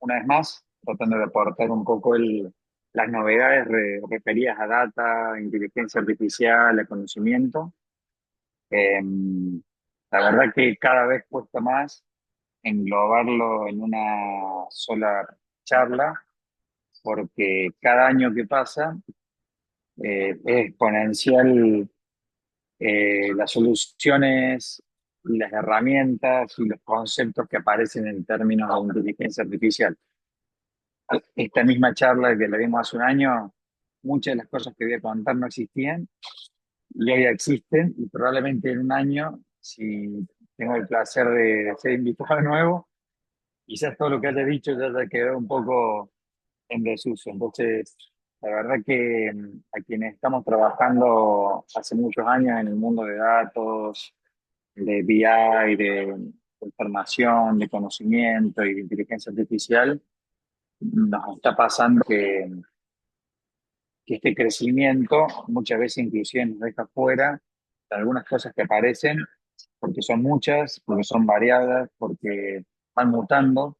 una vez más, tratando de aportar un poco las novedades referidas a data, inteligencia artificial, a conocimiento. Eh, la verdad que cada vez cuesta más englobarlo en una sola charla, porque cada año que pasa es exponencial las soluciones y las herramientas y los conceptos que aparecen en términos de inteligencia artificial. Esta misma charla que la dimos hace un año, muchas de las cosas que voy a contar no existían y hoy existen y probablemente en un año, si tengo el placer de ser invitado de nuevo, quizás todo lo que haya dicho ya haya quedado un poco en desuso. Entonces, la verdad que a quienes estamos trabajando hace muchos años en el mundo de datos, de BI, de información, de conocimiento y de inteligencia artificial, nos está pasando que este crecimiento muchas veces inclusive nos deja fuera de algunas cosas que aparecen, porque son muchas, porque son variadas, porque van mutando.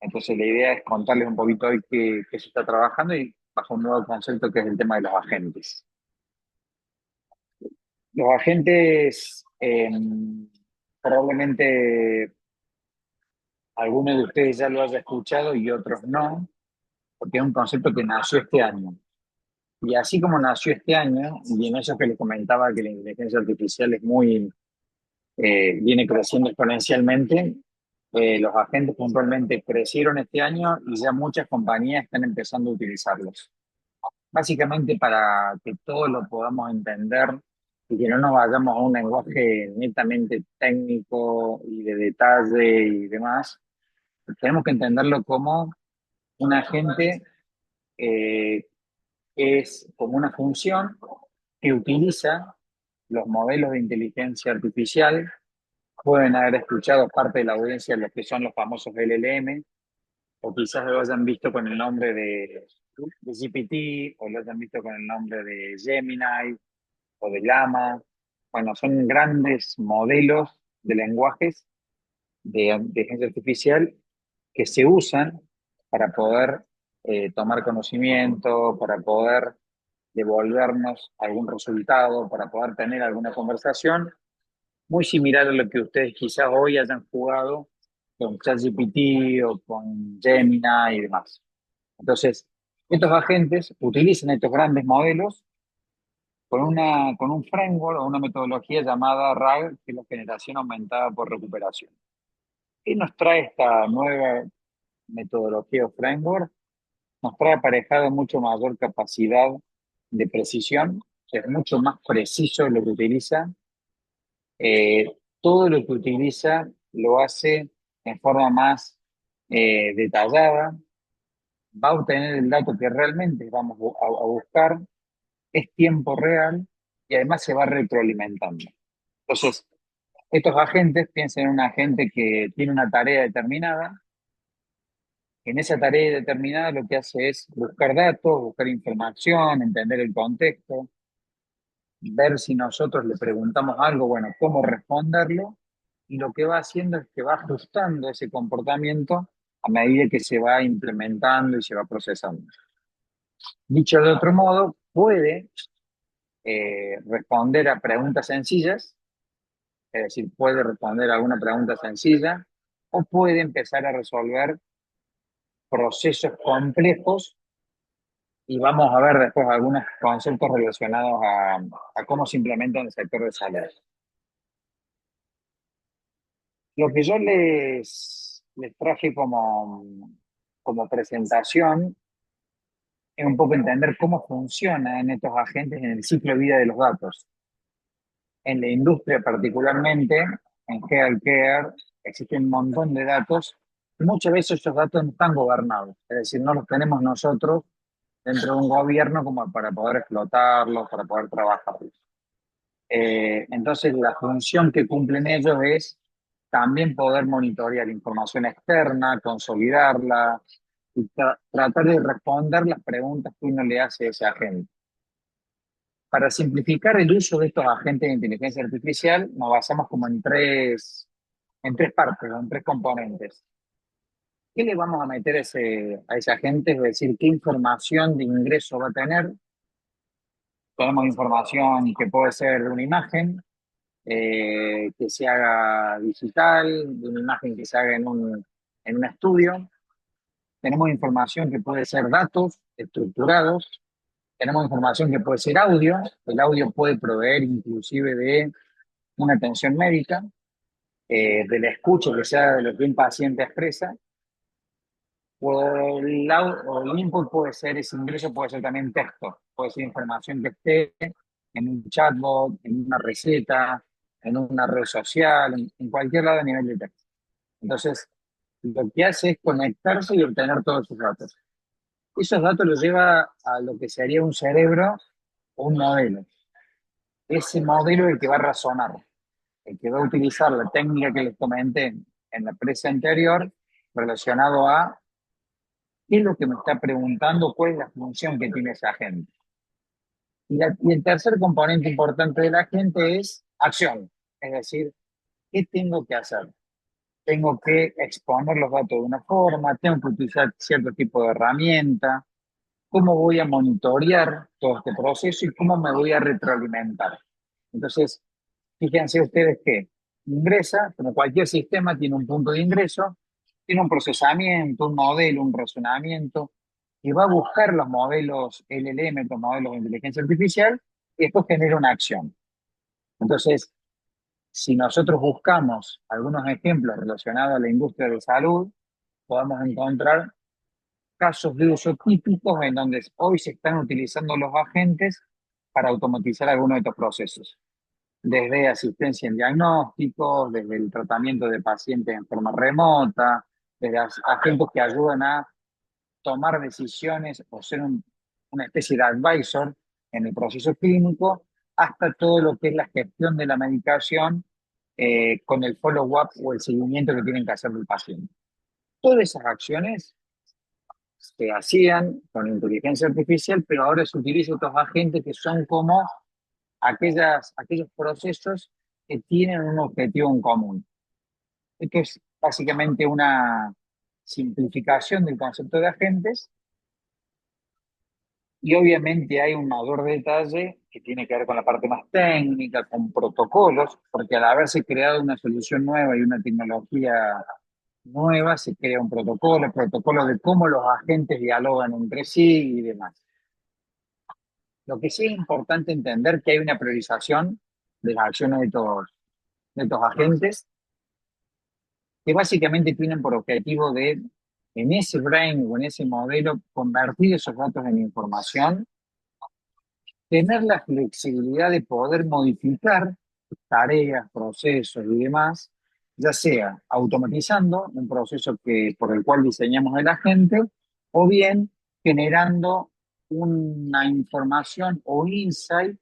Entonces la idea es contarles un poquito hoy qué se está trabajando y bajo un nuevo concepto que es el tema de los agentes. Los agentes, probablemente algunos de ustedes ya lo haya escuchado y otros no, porque es un concepto que nació este año. Y así como nació este año, y en eso que les comentaba que la inteligencia artificial es viene creciendo exponencialmente, los agentes puntualmente crecieron este año y ya muchas compañías están empezando a utilizarlos. Básicamente para que todos lo podamos entender y que no nos vayamos a un lenguaje netamente técnico y de detalle y demás, tenemos que entenderlo como un agente eh, es como una función que utiliza los modelos de inteligencia artificial. Pueden haber escuchado parte de la audiencia lo que son los famosos LLM, o quizás lo hayan visto con el nombre de GPT, o lo hayan visto con el nombre de Gemini o de Llama. Bueno, son grandes modelos de lenguajes de inteligencia artificial que se usan para poder tomar conocimiento, para poder devolvernos algún resultado, para poder tener alguna conversación, muy similar a lo que ustedes quizás hoy hayan jugado con ChatGPT o con Gemini y demás. Entonces, estos agentes utilizan estos grandes modelos con un framework o una metodología llamada RAG, que es la generación aumentada por recuperación. ¿Qué nos trae esta nueva metodología o framework? Nos trae aparejado mucho mayor capacidad de precisión, es mucho más preciso lo que utiliza. Eh, Todo lo que utiliza lo hace en forma más detallada, va a obtener el dato que realmente vamos a buscar, es tiempo real y además se va retroalimentando. Entonces, estos agentes, piensen en un agente que tiene una tarea determinada. En esa tarea determinada lo que hace es buscar datos, buscar información, entender el contexto, ver si nosotros le preguntamos algo, bueno, cómo responderlo, y lo que va haciendo es que va ajustando ese comportamiento a medida que se va implementando y se va procesando. Dicho de otro modo, puede responder a preguntas sencillas, es decir, puede responder a alguna pregunta sencilla, o puede empezar a resolver procesos complejos. Y vamos a ver después algunos conceptos relacionados a cómo se implementa en el sector de salud. Lo que yo les traje como presentación es un poco entender cómo funcionan estos agentes en el ciclo de vida de los datos. En la industria particularmente, en healthcare, existen un montón de datos y muchas veces esos datos no están gobernados, es decir, no los tenemos nosotros dentro de un gobierno como para poder explotarlos, para poder trabajarlos. Entonces, la función que cumplen ellos es también poder monitorear información externa, consolidarla y tratar de responder las preguntas que uno le hace a ese agente. Para simplificar el uso de estos agentes de inteligencia artificial, nos basamos como en tres partes, o en tres componentes. ¿Qué le vamos a meter a ese agente? Es decir, ¿qué información de ingreso va a tener? Tenemos información que puede ser de una imagen, que se haga digital, de una imagen que se haga en un estudio. Tenemos información que puede ser datos estructurados. Tenemos información que puede ser audio. El audio puede proveer inclusive de una atención médica, de la escucha que sea de lo que un paciente expresa. O el input puede ser, ese ingreso puede ser también texto, puede ser información que esté en un chatbot, en una receta, en una red social, en cualquier lado a nivel de texto. Entonces, lo que hace es conectarse y obtener todos esos datos. Esos datos los lleva a lo que sería un cerebro o un modelo. Ese modelo es el que va a razonar, el que va a utilizar la técnica que les comenté en la presa anterior relacionado a qué es lo que me está preguntando, cuál es la función que tiene esa gente. Y el tercer componente importante de la gente es acción, es decir, ¿qué tengo que hacer? Tengo que exponer los datos de una forma, tengo que utilizar cierto tipo de herramienta, cómo voy a monitorear todo este proceso y cómo me voy a retroalimentar. Entonces, fíjense ustedes que ingresa, como cualquier sistema, tiene un punto de ingreso, tiene un procesamiento, un modelo, un razonamiento, y va a buscar los modelos LLM, los modelos de inteligencia artificial, y después genera una acción. Entonces, si nosotros buscamos algunos ejemplos relacionados a la industria de salud, podemos encontrar casos de uso típicos en donde hoy se están utilizando los agentes para automatizar algunos de estos procesos, desde asistencia en diagnósticos, desde el tratamiento de pacientes en forma remota, desde agentes que ayudan a tomar decisiones o ser una especie de advisor en el proceso clínico, hasta todo lo que es la gestión de la medicación con el follow-up o el seguimiento que tienen que hacer del paciente. Todas esas acciones se hacían con inteligencia artificial, pero ahora se utilizan otros agentes que son como aquellos procesos que tienen un objetivo en común. Esto es básicamente una simplificación del concepto de agentes y obviamente hay un mayor detalle que tiene que ver con la parte más técnica, con protocolos, porque al haberse creado una solución nueva y una tecnología nueva, se crea un protocolo de cómo los agentes dialogan entre sí y demás. Lo que sí es importante entender que hay una priorización de las acciones de estos agentes que básicamente tienen por objetivo de, en ese brain o en ese modelo, convertir esos datos en información, tener la flexibilidad de poder modificar tareas, procesos y demás, ya sea automatizando un proceso por el cual diseñamos el agente, o bien generando una información o insight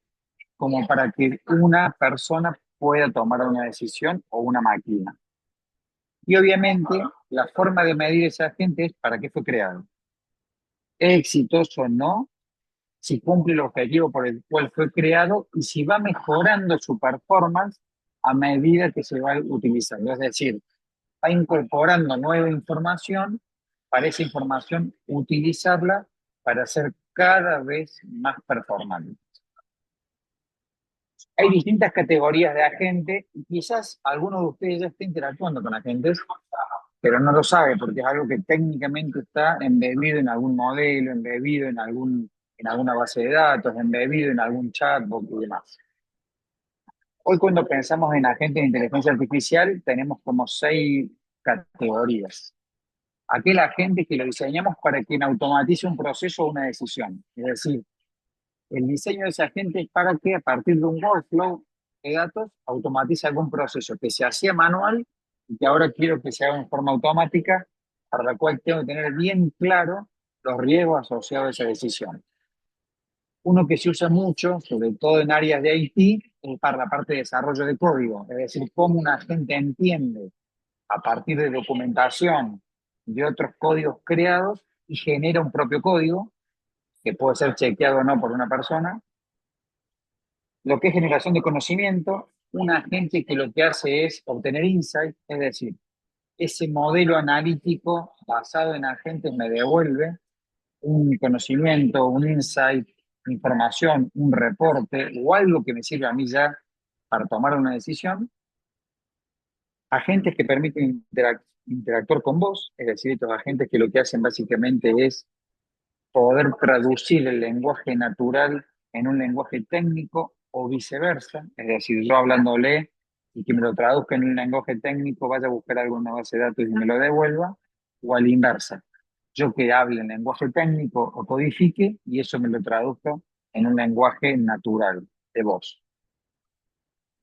como para que una persona pueda tomar una decisión o una máquina. Y obviamente la forma de medir ese agente es para qué fue creado. ¿Es exitoso o no? Si cumple el objetivo por el cual fue creado y si va mejorando su performance a medida que se va utilizando. Es decir, va incorporando nueva información para esa información utilizarla para ser cada vez más performante. Hay distintas categorías de agentes y quizás alguno de ustedes ya esté interactuando con agentes, pero no lo sabe porque es algo que técnicamente está embebido en algún modelo, embebido en alguna base de datos, embebido en algún chatbot y demás. Hoy cuando pensamos en agentes de inteligencia artificial tenemos como 6 categorías. Aquel agente que lo diseñamos para que automatice un proceso o una decisión. Es decir, el diseño de ese agente es para que a partir de un workflow de datos automatice algún proceso que se hacía manual y que ahora quiero que se haga en forma automática, para la cual tengo que tener bien claro los riesgos asociados a esa decisión. Uno que se usa mucho, sobre todo en áreas de IT, es para la parte de desarrollo de código, es decir, cómo una gente entiende a partir de documentación de otros códigos creados y genera un propio código que puede ser chequeado o no por una persona. Lo que es generación de conocimiento, un agente que lo que hace es obtener insight, es decir, ese modelo analítico basado en agentes me devuelve un conocimiento, un insight, información, un reporte o algo que me sirve a mí ya para tomar una decisión. Agentes que permiten interactuar con vos, es decir, estos agentes que lo que hacen básicamente es poder traducir el lenguaje natural en un lenguaje técnico o viceversa, es decir, yo hablándole y que me lo traduzca en un lenguaje técnico, vaya a buscar alguna base de datos y me lo devuelva, o a la inversa, yo que hable en lenguaje técnico o codifique y eso me lo traduzco en un lenguaje natural de voz.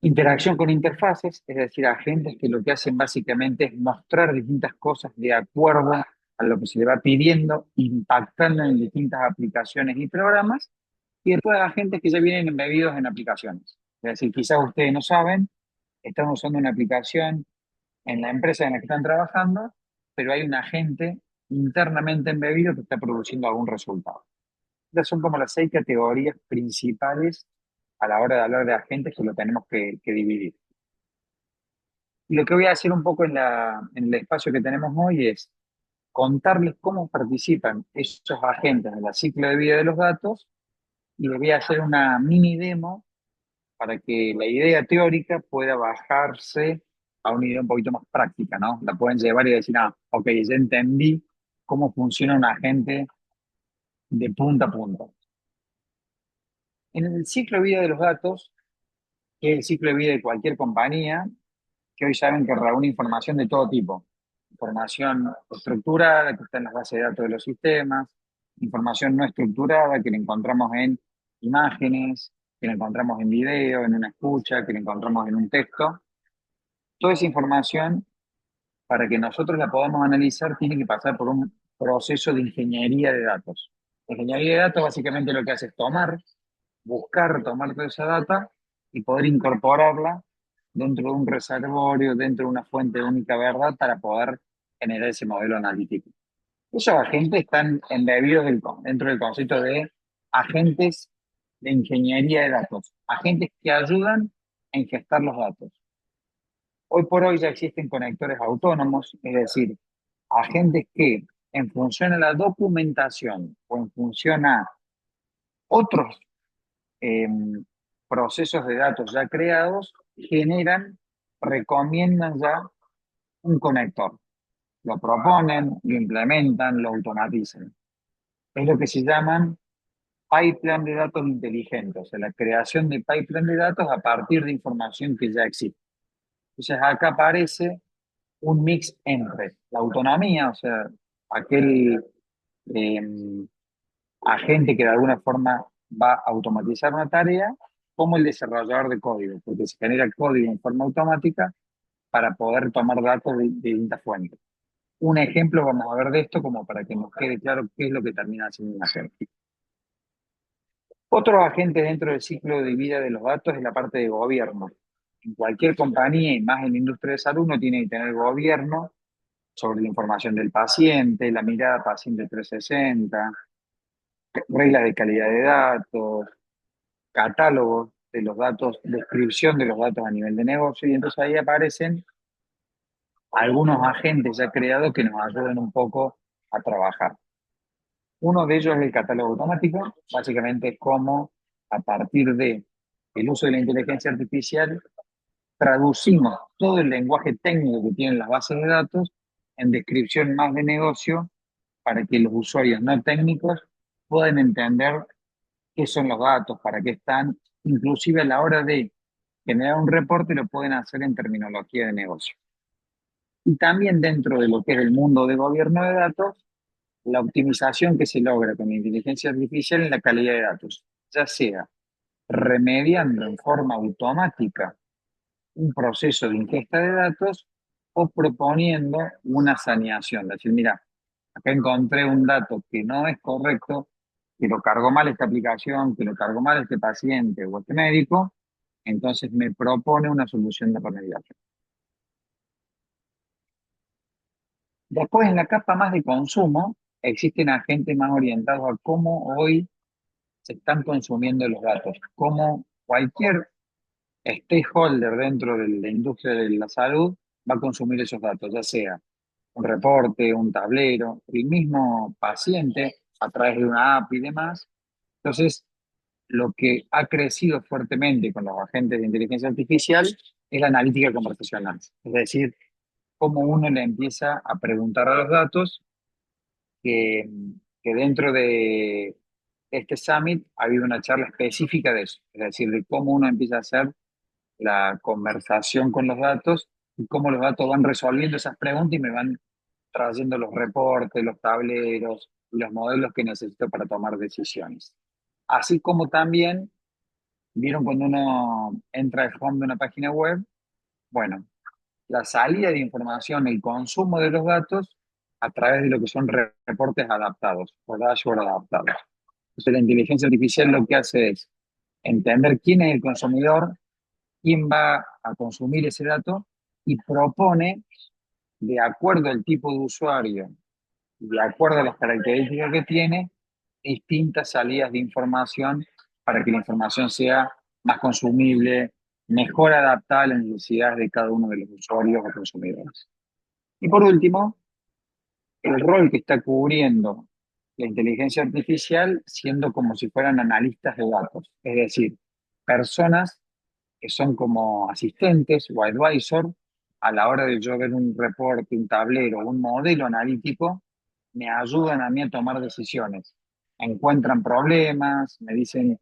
Interacción con interfaces, es decir, agentes que lo que hacen básicamente es mostrar distintas cosas de acuerdo a lo que se le va pidiendo, impactando en distintas aplicaciones y programas, y después agentes que ya vienen embebidos en aplicaciones. Es decir, quizás ustedes no saben, están usando una aplicación en la empresa en la que están trabajando, pero hay un agente internamente embebido que está produciendo algún resultado. Estas son como las 6 categorías principales a la hora de hablar de agentes que lo tenemos que dividir. Y lo que voy a hacer un poco en el espacio que tenemos hoy es contarles cómo participan esos agentes en el ciclo de vida de los datos y les voy a hacer una mini demo para que la idea teórica pueda bajarse a una idea un poquito más práctica, ¿no? La pueden llevar y decir, ah, ok, ya entendí cómo funciona un agente de punta a punta. En el ciclo de vida de los datos, que es el ciclo de vida de cualquier compañía, que hoy saben que reúne información de todo tipo. Información estructurada que está en las bases de datos de los sistemas, información no estructurada que la encontramos en imágenes, que la encontramos en video, en una escucha, que la encontramos en un texto. Toda esa información, para que nosotros la podamos analizar, tiene que pasar por un proceso de ingeniería de datos. La ingeniería de datos básicamente lo que hace es buscar tomar toda esa data y poder incorporarla dentro de un reservorio, dentro de una fuente de única verdad para poder generar ese modelo analítico. Esos agentes están embebidos dentro del concepto de agentes de ingeniería de datos, agentes que ayudan a ingestar los datos. Hoy por hoy ya existen conectores autónomos, es decir, agentes que en función a la documentación o en función a otros eh, procesos de datos ya creados, recomiendan ya un conector. Lo proponen, lo implementan, lo automatizan. Es lo que se llaman pipeline de datos inteligentes, o sea, la creación de pipeline de datos a partir de información que ya existe. Entonces acá aparece un mix entre la autonomía, o sea, aquel eh, agente que de alguna forma va a automatizar una tarea, como el desarrollador de código, porque se genera el código en forma automática para poder tomar datos de distintas fuentes. Un ejemplo vamos a ver de esto como para que nos quede claro qué es lo que termina haciendo un agente. Otro agente dentro del ciclo de vida de los datos es la parte de gobierno. En cualquier compañía y más en la industria de salud uno tiene que tener gobierno sobre la información del paciente, la mirada paciente 360, reglas de calidad de datos, catálogos de los datos, descripción de los datos a nivel de negocio, y entonces ahí aparecen algunos agentes ya creados que nos ayudan un poco a trabajar. Uno de ellos es el catálogo automático, básicamente es cómo a partir de el uso de la inteligencia artificial traducimos todo el lenguaje técnico que tienen las bases de datos en descripción más de negocio para que los usuarios no técnicos puedan entender qué son los datos, para qué están, inclusive a la hora de generar un reporte lo pueden hacer en terminología de negocio. Y también dentro de lo que es el mundo de gobierno de datos, la optimización que se logra con la inteligencia artificial en la calidad de datos, ya sea remediando en forma automática un proceso de ingesta de datos o proponiendo una saneación. Es decir, mira, acá encontré un dato que no es correcto, que lo cargó mal esta aplicación, que lo cargó mal este paciente o este médico, entonces me propone una solución de remediación. Después, en la capa más de consumo, existen agentes más orientados a cómo hoy se están consumiendo los datos, cómo cualquier stakeholder dentro de la industria de la salud va a consumir esos datos, ya sea un reporte, un tablero, el mismo paciente a través de una app y demás. Entonces, lo que ha crecido fuertemente con los agentes de inteligencia artificial es la analítica conversacional. Es decir, cómo uno le empieza a preguntar a los datos que, que dentro de este summit ha habido una charla específica de eso, es decir, de cómo uno empieza a hacer la conversación con los datos y cómo los datos van resolviendo esas preguntas y me van trayendo los reportes, los tableros y los modelos que necesito para tomar decisiones. Así como también, vieron cuando uno entra al home de una página web, bueno, la salida de información, el consumo de los datos a través de lo que son reportes adaptados o dashboard adaptados. Entonces la inteligencia artificial lo que hace es entender quién es el consumidor, quién va a consumir ese dato y propone, de acuerdo al tipo de usuario, de acuerdo a las características que tiene, distintas salidas de información para que la información sea más consumible, mejor adaptada a las necesidades de cada uno de los usuarios o consumidores. Y por último, el rol que está cubriendo la inteligencia artificial siendo como si fueran analistas de datos, es decir, personas que son como asistentes o advisor a la hora de yo ver un reporte, un tablero, un modelo analítico, me ayudan a mí a tomar decisiones. Encuentran problemas, me dicen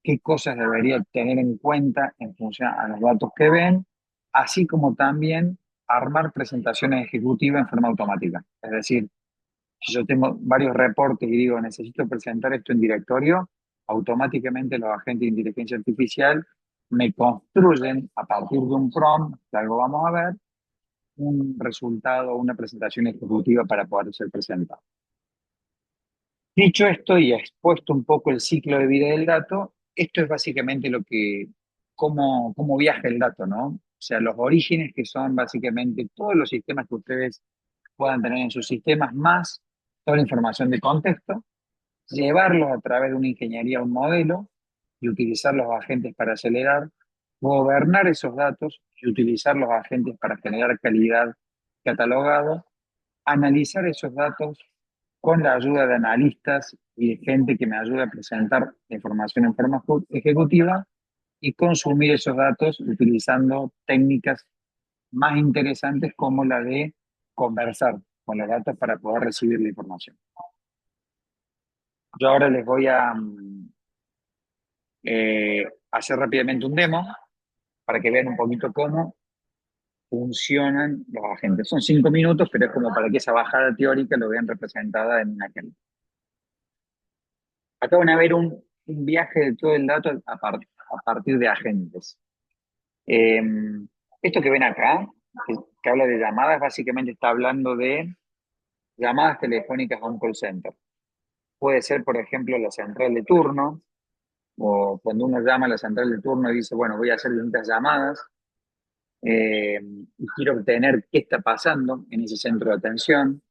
qué cosas debería tener en cuenta en función a los datos que ven, así como también armar presentaciones ejecutivas en forma automática. Es decir, si yo tengo varios reportes y digo, necesito presentar esto en directorio, automáticamente los agentes de inteligencia artificial me construyen a partir de un prompt, que algo vamos a ver, un resultado, una presentación ejecutiva para poder ser presentado. Dicho esto y expuesto un poco el ciclo de vida del dato, esto es básicamente cómo viaja el dato, ¿no? O sea, los orígenes que son básicamente todos los sistemas que ustedes puedan tener en sus sistemas, más toda la información de contexto, llevarlos a través de una ingeniería a un modelo y utilizar los agentes para acelerar, gobernar esos datos y utilizar los agentes para generar calidad catalogado, analizar esos datos con la ayuda de analistas y de gente que me ayude a presentar la información en forma ejecutiva y consumir esos datos utilizando técnicas más interesantes como la de conversar con los datos para poder recibir la información. Yo ahora les voy a hacer rápidamente un demo para que vean un poquito cómo funcionan los agentes. Son 5 minutos, pero es como para que esa bajada teórica lo vean representada en una agenda. Acá van a ver un viaje de todo el dato a partir de agentes. Eh, Esto que ven acá, que habla de llamadas, básicamente está hablando de llamadas telefónicas a un call center. Puede ser, por ejemplo, la central de turno, o cuando uno llama a la central de turno y dice, bueno, voy a hacer distintas llamadas y quiero obtener qué está pasando en ese centro de atención.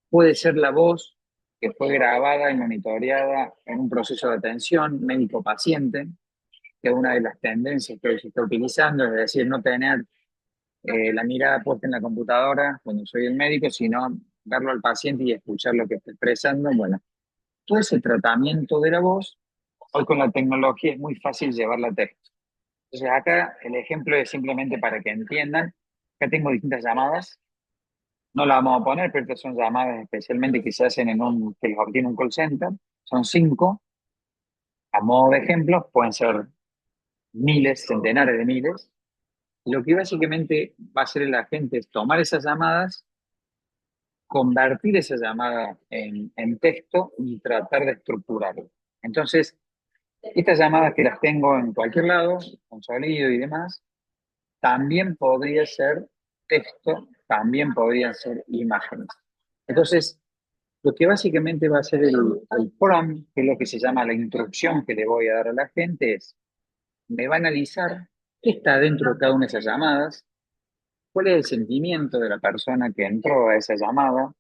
Puede ser la voz que fue grabada y monitoreada en un proceso de atención médico-paciente, que es una de las tendencias que hoy se está utilizando, es decir, no tener la mirada puesta en la computadora cuando soy el médico, sino verlo al paciente y escuchar lo que está expresando. Bueno, todo ese tratamiento de la voz, hoy con la tecnología es muy fácil llevarla a texto. Entonces acá el ejemplo es simplemente para que entiendan. Acá tengo distintas llamadas. No las vamos a poner, pero estas son llamadas especialmente que se hacen que los obtiene un call center. Son 5. A modo de ejemplo, pueden ser miles, centenares de miles. Lo que básicamente va a hacer el agente es tomar esas llamadas, convertir esa llamada en texto y tratar de estructurarlo. Entonces, estas llamadas que las tengo en cualquier lado, con sonido y demás, también podría ser texto, también podrían ser imágenes. Entonces, lo que básicamente va a ser el prompt, que es lo que se llama la instrucción que le voy a dar a la gente, es, me va a analizar qué está dentro de cada una de esas llamadas, cuál es el sentimiento de la persona que entró a esa llamada,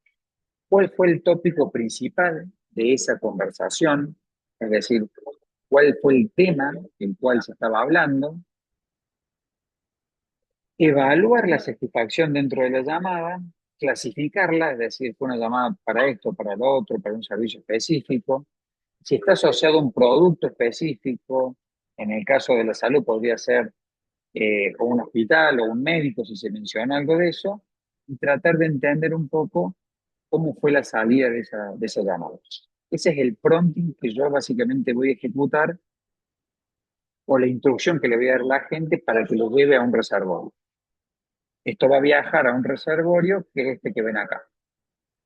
cuál fue el tópico principal de esa conversación, es decir, cuál fue el tema del cual se estaba hablando, evaluar la satisfacción dentro de la llamada clasificarla, es decir, fue una llamada para esto, para lo otro, para un servicio específico. Si está asociado a un producto específico, en el caso de la salud podría ser o un hospital o un médico, si se menciona algo de eso, y tratar de entender un poco cómo fue la salida de esa llamada. Ese es el prompting que yo básicamente voy a ejecutar o la instrucción que le voy a dar a la gente para que lo lleve a un reservorio. Esto va a viajar a un reservorio que es este que ven acá.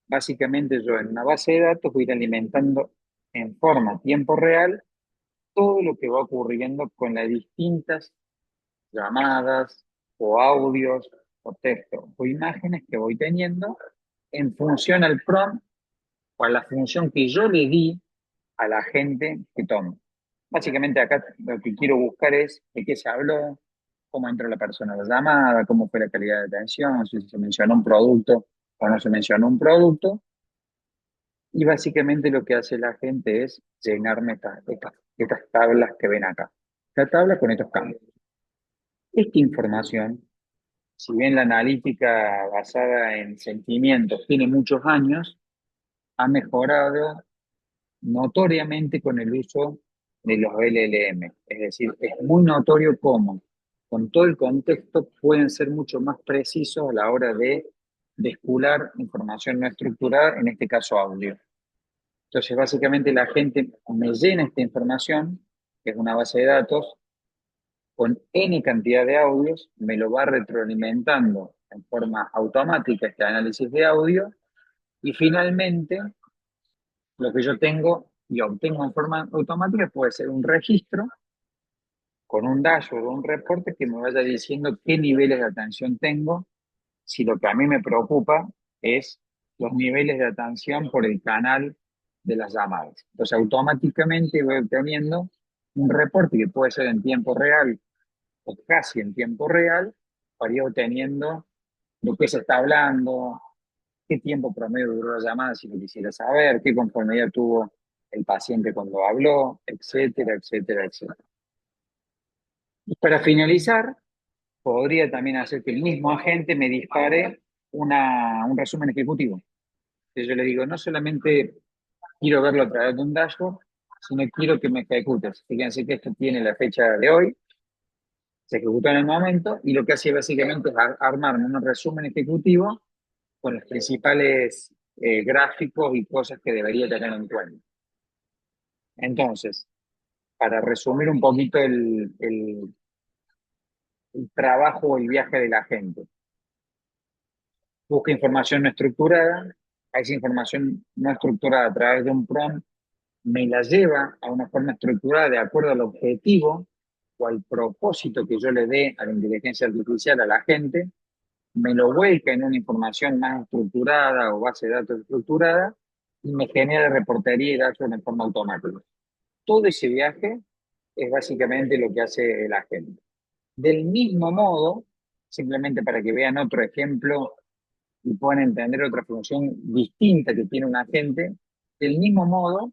Básicamente yo en una base de datos voy a ir alimentando en forma tiempo real todo lo que va ocurriendo con las distintas llamadas o audios o texto o imágenes que voy teniendo en función al prompt o a la función que yo le di a la gente que tome. Básicamente acá lo que quiero buscar es de qué se habló, cómo entró la persona a la llamada, cómo fue la calidad de atención, si se mencionó un producto o no se mencionó un producto. Y básicamente lo que hace la gente es llenarme estas tablas que ven acá. La tabla con estos campos. Esta información, si bien la analítica basada en sentimientos tiene muchos años, ha mejorado notoriamente con el uso de los LLM. Es decir, es muy notorio cómo, con todo el contexto, pueden ser mucho más precisos a la hora de despular información no estructurada, en este caso audio. Entonces, básicamente la gente me llena esta información, que es una base de datos, con N cantidad de audios, me lo va retroalimentando en forma automática este análisis de audio, y finalmente lo que yo tengo y obtengo en forma automática puede ser un registro con un dashboard o un reporte que me vaya diciendo qué niveles de atención tengo, si lo que a mí me preocupa es los niveles de atención por el canal de las llamadas. Entonces, automáticamente voy obteniendo un reporte que puede ser en tiempo real o casi en tiempo real, para ir obteniendo de qué se está hablando, qué tiempo promedio duró la llamada, si lo quisiera saber, qué conformidad tuvo el paciente cuando habló, etcétera, etcétera, etcétera. Y para finalizar, podría también hacer que el mismo agente me dispare un resumen ejecutivo. Entonces yo le digo, no solamente quiero verlo a través de un dashboard, sino quiero que me ejecutes. Fíjense que esto tiene la fecha de hoy, se ejecutó en el momento, y lo que hace básicamente es armarme un resumen ejecutivo con los principales gráficos y cosas que debería tener en cuenta. Entonces, para resumir un poquito el trabajo o el viaje de la gente, busca información no estructurada, a esa información no estructurada a través de un prompt me la lleva a una forma estructurada de acuerdo al objetivo o al propósito que yo le dé a la inteligencia artificial a la gente, me lo vuelca en una información más estructurada o base de datos estructurada y me genera reportería y datos de forma automática. Todo ese viaje es básicamente lo que hace la gente. Del mismo modo, simplemente para que vean otro ejemplo y puedan entender otra función distinta que tiene un agente, del mismo modo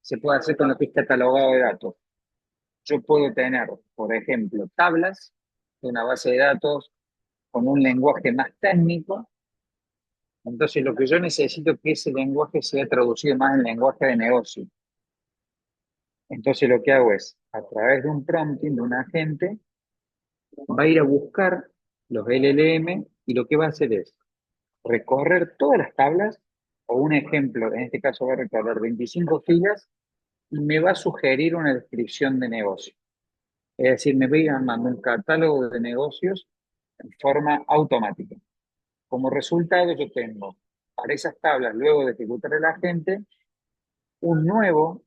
se puede hacer con lo que es catalogado de datos. Yo puedo tener, por ejemplo, tablas de una base de datos con un lenguaje más técnico. Entonces, lo que yo necesito es que ese lenguaje sea traducido más en lenguaje de negocio. Entonces, lo que hago es, a través de un prompting de un agente, va a ir a buscar los LLM y lo que va a hacer es recorrer todas las tablas, o un ejemplo, en este caso va a recorrer 25 filas y me va a sugerir una descripción de negocio. Es decir, me va a ir armando un catálogo de negocios en forma automática. Como resultado, yo tengo para esas tablas, luego de ejecutar el agente, un nuevo,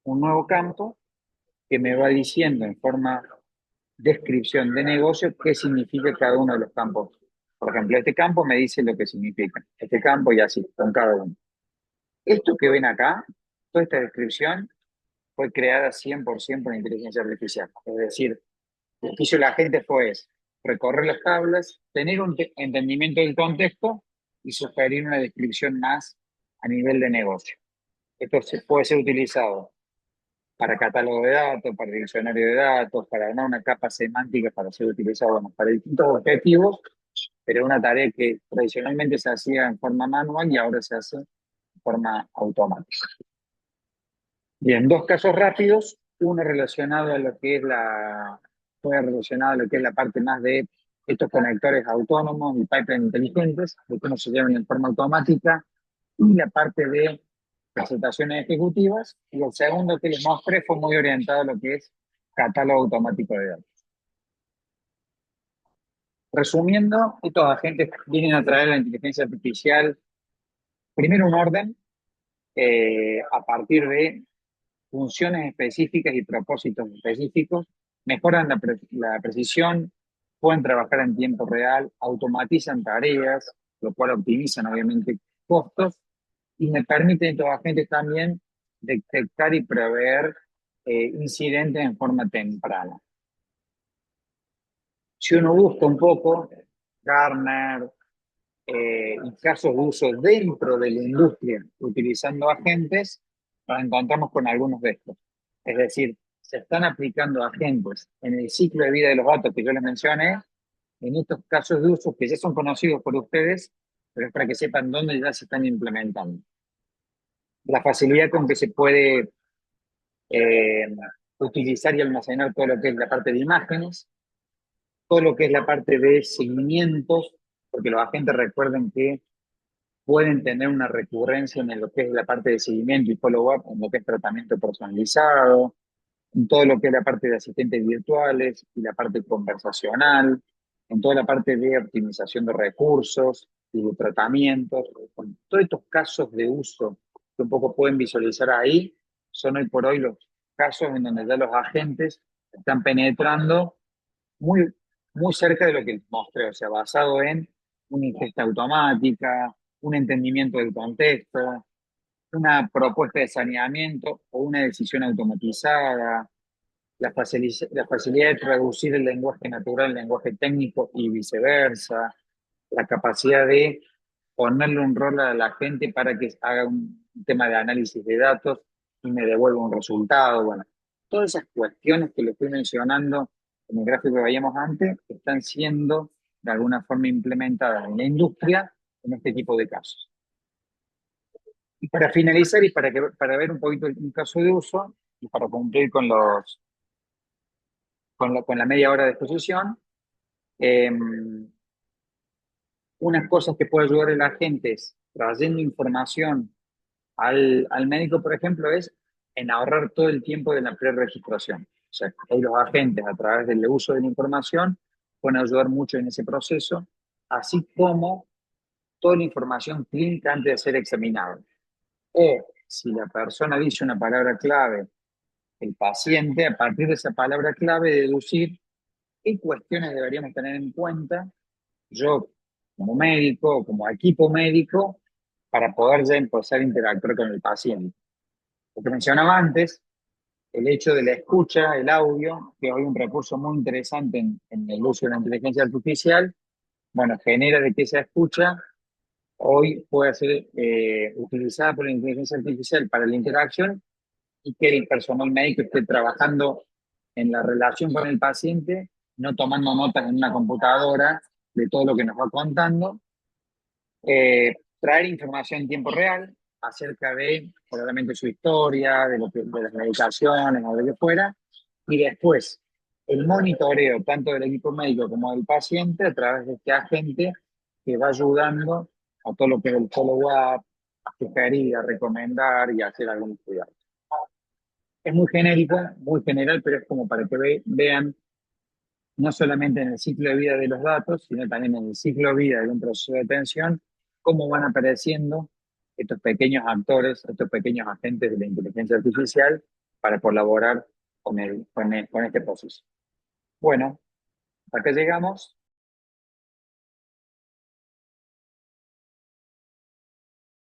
un nuevo campo que me va diciendo en forma descripción de negocio qué significa cada uno de los campos. Por ejemplo, este campo me dice lo que significa, este campo y así, con cada uno. Esto que ven acá, toda esta descripción, fue creada 100% por inteligencia artificial. Es decir, lo que hizo la gente fue recorrer las tablas, tener un entendimiento del contexto y sugerir una descripción más a nivel de negocio. Esto puede ser utilizado para catálogo de datos, para diccionario de datos, para armar una capa semántica para ser utilizado, bueno, para distintos objetivos, pero es una tarea que tradicionalmente se hacía en forma manual y ahora se hace en forma automática. Bien, dos casos rápidos, uno relacionado a lo que es fue relacionado a lo que es la parte más de estos conectores autónomos y pipelines inteligentes, de cómo se llevan en forma automática, y la parte de presentaciones ejecutivas, y el segundo que les mostré fue muy orientado a lo que es catálogo automático de datos. Resumiendo, estos agentes vienen a traer a la inteligencia artificial primero un orden a partir de funciones específicas y propósitos específicos, mejoran la precisión, pueden trabajar en tiempo real, automatizan tareas, lo cual optimizan obviamente costos y me permiten estos agentes también detectar y prever incidentes en forma temprana. Si uno busca un poco, Gartner, y casos de uso dentro de la industria utilizando agentes, nos encontramos con algunos de estos. Es decir, se están aplicando agentes en el ciclo de vida de los datos que yo les mencioné, en estos casos de uso que ya son conocidos por ustedes, pero es para que sepan dónde ya se están implementando. La facilidad con que se puede eh, utilizar y almacenar todo lo que es la parte de imágenes, todo lo que es la parte de seguimientos, porque los agentes recuerden que pueden tener una recurrencia en lo que es la parte de seguimiento y follow-up, en lo que es tratamiento personalizado, en todo lo que es la parte de asistentes virtuales y la parte conversacional, en toda la parte de optimización de recursos y de tratamientos. Con todos estos casos de uso que un poco pueden visualizar ahí, son hoy por hoy los casos en donde ya los agentes están penetrando muy, muy cerca de lo que les mostré, o sea, basado en una ingesta automática, un entendimiento del contexto, una propuesta de saneamiento o una decisión automatizada, la facilidad de traducir el lenguaje natural en lenguaje técnico y viceversa, la capacidad de ponerle un rol a la gente para que haga un tema de análisis de datos y me devuelva un resultado. Bueno, todas esas cuestiones que le estoy mencionando en el gráfico que veíamos antes están siendo de alguna forma implementadas en la industria en este tipo de casos. Y para finalizar y para ver un poquito un caso de uso y para cumplir con la media hora de exposición, eh, unas cosas que puede ayudar el agente es trayendo información al médico, por ejemplo, es en ahorrar todo el tiempo de la preregistración. O sea, ahí los agentes, a través del uso de la información, pueden ayudar mucho en ese proceso, así como toda la información clínica antes de ser examinado. O si la persona dice una palabra clave, el paciente, a partir de esa palabra clave, deducir qué cuestiones deberíamos tener en cuenta yo como médico o como equipo médico para poder ya empezar a interactuar con el paciente. Lo que mencionaba antes, el hecho de la escucha, el audio, que hoy es un recurso muy interesante en el uso de la inteligencia artificial, bueno, genera de que esa escucha hoy pueda ser utilizada por la inteligencia artificial para la interacción y que el personal médico esté trabajando en la relación con el paciente, no tomando notas en una computadora de todo lo que nos va contando, traer información en tiempo real acerca de, probablemente, su historia, de las medicaciones o de lo que fuera, y después el monitoreo tanto del equipo médico como del paciente a través de este agente que va ayudando a todo lo que es el follow-up, a sugerir, a recomendar y a hacer algunos cuidados. Es muy genérico, muy general, pero es como para que vean no solamente en el ciclo de vida de los datos, sino también en el ciclo de vida de un proceso de atención, cómo van apareciendo estos pequeños actores, estos pequeños agentes de la inteligencia artificial para colaborar con este proceso. Bueno, hasta acá llegamos.